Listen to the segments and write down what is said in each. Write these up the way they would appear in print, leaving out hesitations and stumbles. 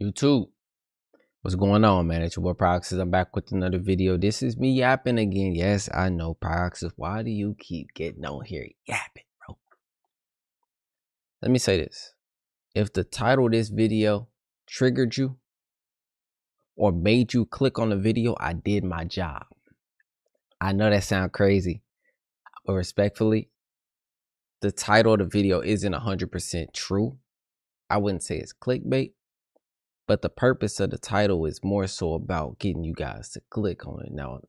YouTube, what's going on, man? It's your boy Pryoxis. I'm back with another video. This is me yapping again. Yes, I know, Pryoxis. Why do you keep getting on here yapping, bro? Let me say this. If the title of this video triggered you or made you click on the video, I did my job. I know that sounds crazy, but respectfully, the title of the video isn't 100% true. I wouldn't say it's clickbait. But the purpose of the title is more so about getting you guys to click on it. Now,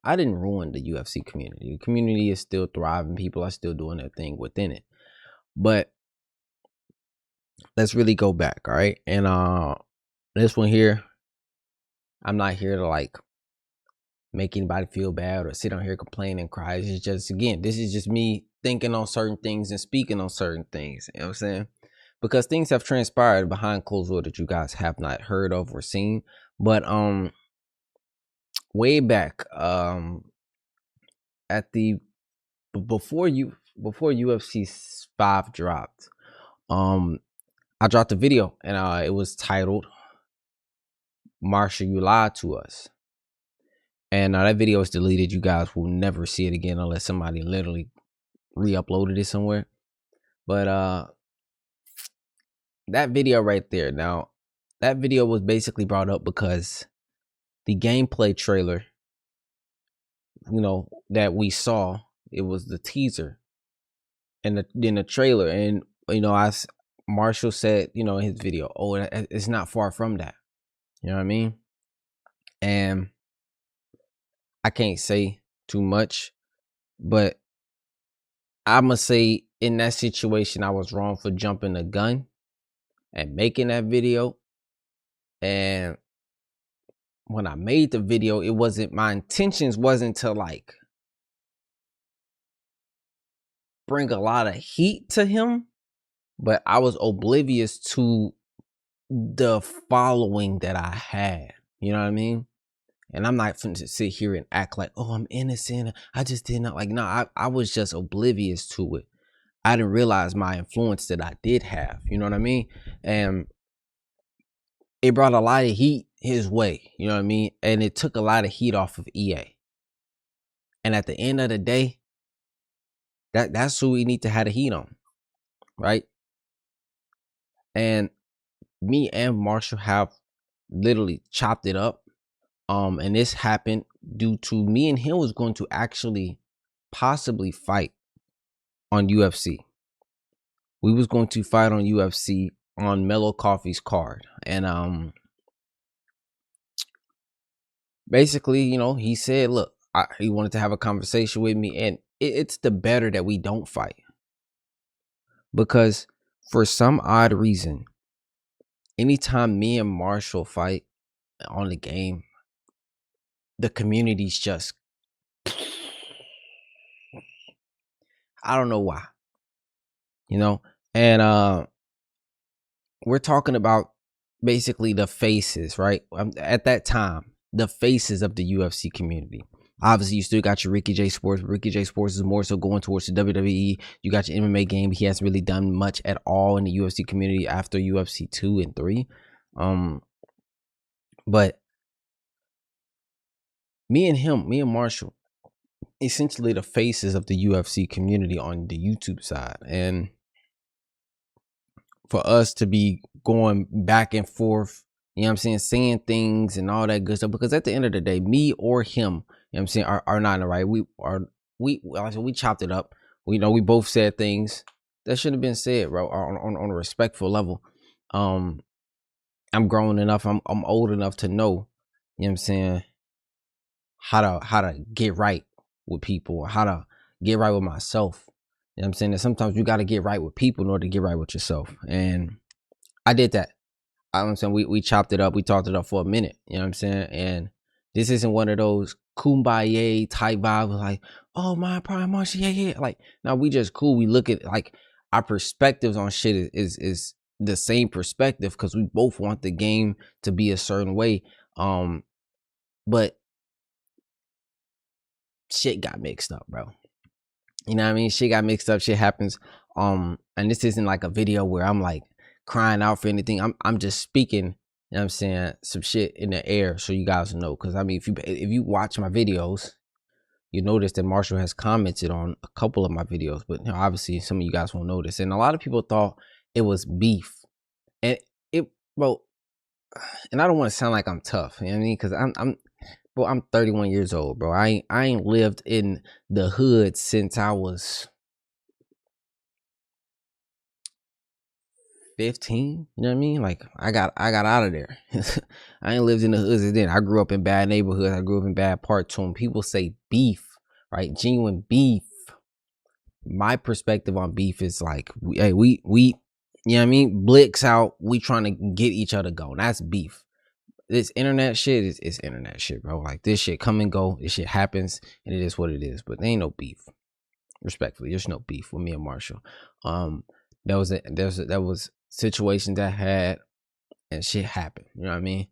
I didn't ruin the UFC community. The community is still thriving. People are still doing their thing within it. But let's really go back, all right? And this one here, I'm not here to like make anybody feel bad or sit on here complain and cry. It's just, again, this is just me thinking on certain things and speaking on certain things. You know what I'm saying? Because things have transpired behind closed doors that you guys have not heard of or seen. But way back at the before UFC 5 dropped, I dropped a video and it was titled "Marshall, You Lied to Us," and that video is deleted. You guys will never see it again unless somebody literally re-uploaded it somewhere. But that video right there, now that video was basically brought up because the gameplay trailer, you know, that we saw, it was the teaser and then the trailer, and you know, Marshall said, you know, in his video, oh, it's not far from that. You know what I mean? And I can't say too much, but I'ma say in that situation, I was wrong for jumping the gun and making that video. And when I made the video, it wasn't, my intentions wasn't to like bring a lot of heat to him, but I was oblivious to the following that I had. You know what I mean? And I'm not finna sit here and act like, oh, I'm innocent. I just did not, like, no, I was just oblivious to it. I didn't realize my influence that I did have. You know what I mean? And it brought a lot of heat his way. You know what I mean? And it took a lot of heat off of EA. And at the end of the day, that's who we need to have the heat on, right? And me and Marshall have literally chopped it up. And this happened due to me and him was going to actually possibly fight on UFC. We was going to fight on UFC on Mellow Coffee's card. And basically, you know, he said, look, he wanted to have a conversation with me, and it's the better that we don't fight. Because for some odd reason, anytime me and Marshall fight on the game, the community's just, I don't know why, you know. And we're talking about basically the faces, right? At that time, the faces of the UFC community. Obviously, you still got your Ricky J Sports. Ricky J Sports is more so going towards the WWE. You got your MMA game. He hasn't really done much at all in the UFC community after UFC 2 and 3. But me and Marshall, essentially the faces of the UFC community on the YouTube side. And for us to be going back and forth, you know what I'm saying things and all that good stuff, because at the end of the day, me or him, you know what I'm saying, are not in the right. We chopped it up. We know we both said things that should have been said, bro, on a respectful level. I'm grown enough, I'm old enough to know, you know what I'm saying, how to get right with people, how to get right with myself. You know what I'm saying? That sometimes you got to get right with people in order to get right with yourself. And I did that. I'm saying we chopped it up. We talked it up for a minute. You know what I'm saying? And this isn't one of those kumbaya type vibes like, oh, my prime Marshall, yeah. Like, now we just cool. We look at, like, our perspectives on shit is the same perspective, because we both want the game to be a certain way. But shit got mixed up, bro. You know what I mean? Shit got mixed up. Shit happens. And this isn't like a video where I'm like crying out for anything. I'm just speaking know what I'm saying, some shit in the air so you guys know. Because I mean, if you watch my videos, you notice that Marshall has commented on a couple of my videos, but you know, obviously some of you guys won't notice. And a lot of people thought it was beef, and it, bro. And I don't want to sound like I'm tough, you know what I mean? Because I'm 31 years old, bro. I ain't lived in the hood since I was 15. You know what I mean? Like I got out of there. I ain't lived in the hood since then. I grew up in bad neighborhoods. I grew up in bad parts. So when people say beef, right? Genuine beef. My perspective on beef is like, hey, we, you know what I mean? Blicks out. We trying to get each other going. That's beef. This internet shit is internet shit, bro. Like this shit come and go. This shit happens, and it is what it is. But there ain't no beef. Respectfully, there's no beef with me and Marshall. There was situations that had and shit happened. You know what I mean?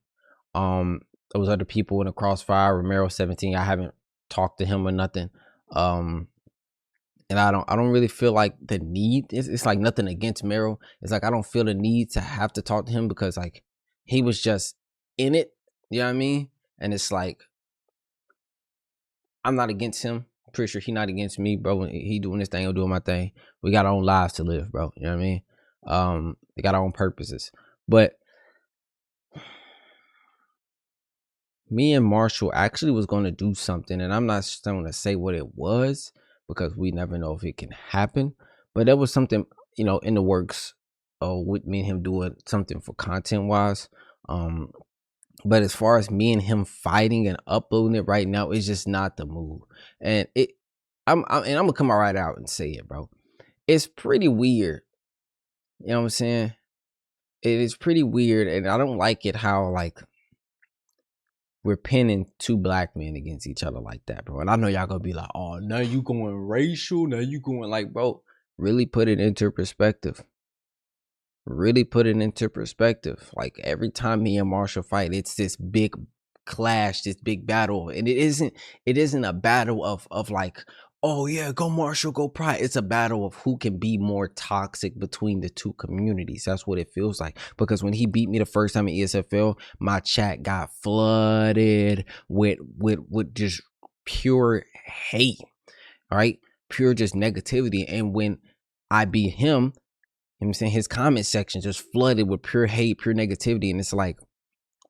There was other people in the crossfire. Romero 17. I haven't talked to him or nothing. And I don't really feel like the need. It's like nothing against Mero. It's like I don't feel the need to have to talk to him because like he was just in it. You know what I mean? And it's like I'm not against him. Pretty sure he not against me, bro. He doing this thing, I'm doing my thing. We got our own lives to live, bro. You know what I mean? We got our own purposes. But me and Marshall actually was going to do something, and I'm not going to say what it was because we never know if it can happen. But there was something, you know, in the works with me and him doing something for content wise. But as far as me and him fighting and uploading it right now, it's just not the move. And I'm gonna come right out and say it, bro. It's pretty weird. You know what I'm saying? It is pretty weird, and I don't like it how like we're pinning two black men against each other like that, bro. And I know y'all gonna be like, oh, now you going racial, now you going like, bro, really put it into perspective. Really put it into perspective. Like every time me and Marshall fight, it's this big clash, this big battle. And it isn't a battle of like, oh yeah, go Marshall, go Pride. It's a battle of who can be more toxic between the two communities. That's what it feels like. Because when he beat me the first time in ESFL, my chat got flooded with just pure hate. All right. Pure just negativity. And when I beat him, I'm saying his comment section just flooded with pure hate, pure negativity, and it's like,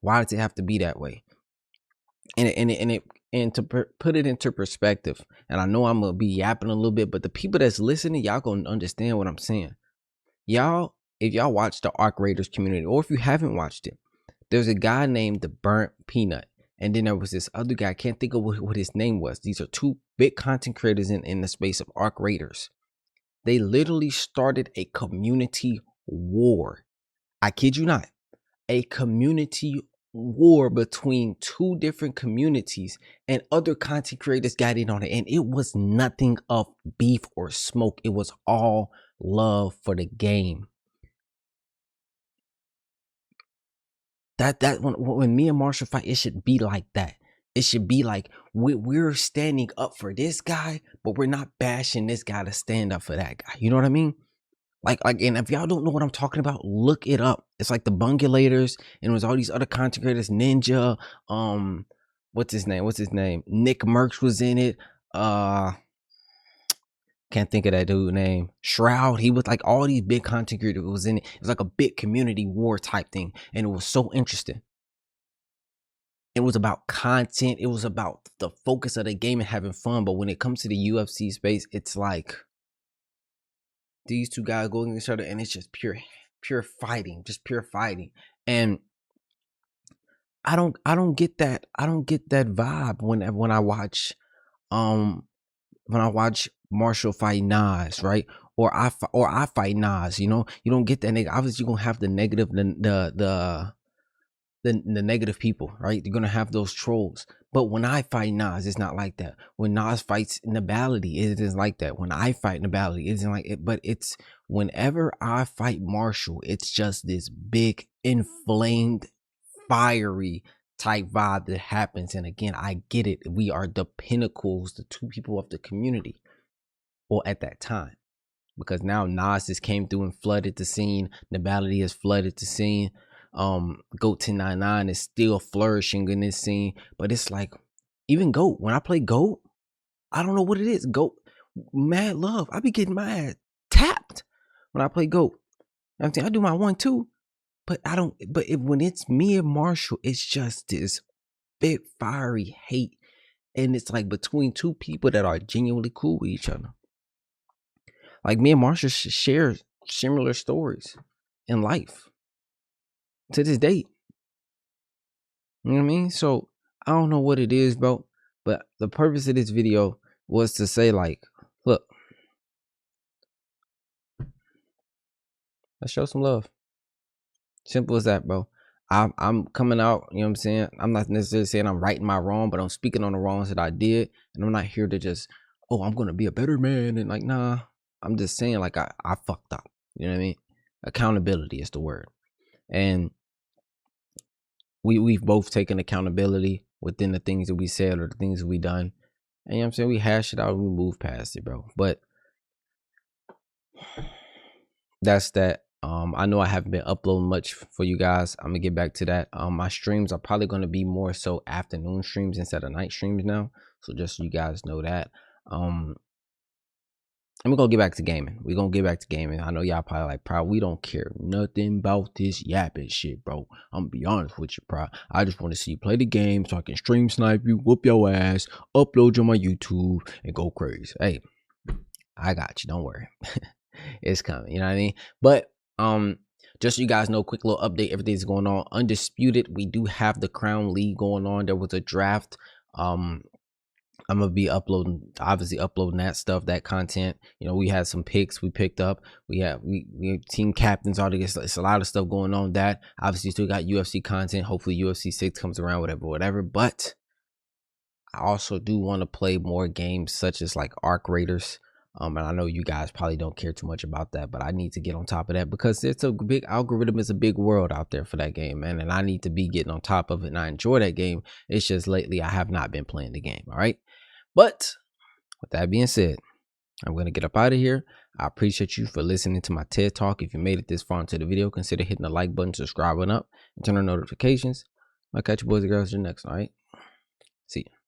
why does it have to be that way? And to put it into perspective, and I know I'm gonna be yapping a little bit, but the people that's listening, y'all gonna understand what I'm saying. Y'all, if y'all watch the Arc Raiders community, or if you haven't watched it, there's a guy named the Burnt Peanut, and then there was this other guy. I can't think of what his name was. These are two big content creators in the space of Arc Raiders. They literally started a community war. I kid you not. A community war between two different communities, and other content creators got in on it. And it was nothing of beef or smoke. It was all love for the game. That when me and Marshall fight, it should be like that. It should be like we're standing up for this guy, but we're not bashing this guy to stand up for that guy. You know what I mean? Like, and if y'all don't know what I'm talking about, look it up. It's like the Bungulators, and it was all these other content creators, Ninja, what's his name? Nick Merckx was in it. Can't think of that dude's name. Shroud, he was like all these big content creators was in it. It was like a big community war type thing, and it was so interesting. It was about content. It was about the focus of the game and having fun. But when it comes to the UFC space, it's like these two guys go against each other, and it's just pure fighting, just pure fighting. And I don't get that. I don't get that vibe when I watch Marshall fight Nas, right? Or I fight Nas. You know, you don't get that nigga. Obviously, you're gonna have the negative, the negative people, right? You're gonna have those trolls. But when I fight Nas, it's not like that. When Nas fights Nabality, it isn't like that. When I fight Nabality, it isn't like it. But it's whenever I fight Marshall, it's just this big, inflamed, fiery type vibe that happens. And again, I get it. We are the pinnacles, the two people of the community. Well, at that time. Because now Nas just came through and flooded the scene. Nabality has flooded the scene. Goat 1099 is still flourishing in this scene. But it's like, even Goat, when I play Goat, I don't know what it is. Goat, mad love. I be getting my ass tapped when I play Goat. I'm saying I do my 1-2, but I don't. But when it's me and Marshall, it's just this big fiery hate, and it's like between two people that are genuinely cool with each other. Like me and Marshall share similar stories in life to this date. You know what I mean? So I don't know what it is, bro. But the purpose of this video was to say, like, look, let's show some love. Simple as that, bro. I'm coming out, you know what I'm saying? I'm not necessarily saying I'm righting my wrong, but I'm speaking on the wrongs that I did. And I'm not here to just, oh, I'm gonna be a better man. And like, nah. I'm just saying, like, I fucked up. You know what I mean? Accountability is the word. And we've both taken accountability within the things that we said or the things that we done. And you know what I'm saying? We hash it out and we move past it, bro. But that's that. I know I haven't been uploading much for you guys. I'm gonna get back to that. My streams are probably gonna be more so afternoon streams instead of night streams now. So just so you guys know that. And we're gonna get back to gaming. We're gonna get back to gaming. I know y'all probably like, Pryo, we don't care nothing about this yapping shit, bro. I'm gonna be honest with you, Pryo. I just want to see you play the game so I can stream snipe you, whoop your ass, upload you on my YouTube, and go crazy. Hey, I got you. Don't worry. It's coming. You know what I mean? But just so you guys know, quick little update. Everything's going on. Undisputed. We do have the Crown League going on. There was a draft. I'm gonna be uploading that stuff, that content. You know, we had some picks we picked up. We have team captains, all this. It's a lot of stuff going on. That obviously still got UFC content. Hopefully UFC 6 comes around, whatever. But I also do want to play more games such as like Arc Raiders. And I know you guys probably don't care too much about that, but I need to get on top of that because it's a big algorithm. It's a big world out there for that game, man. And I need to be getting on top of it. And I enjoy that game. It's just lately I have not been playing the game. All right. But with that being said, I'm going to get up out of here. I appreciate you for listening to my TED Talk. If you made it this far into the video, consider hitting the like button, subscribing up, and turn on notifications. I'll catch you boys and girls in the next. All right. See you.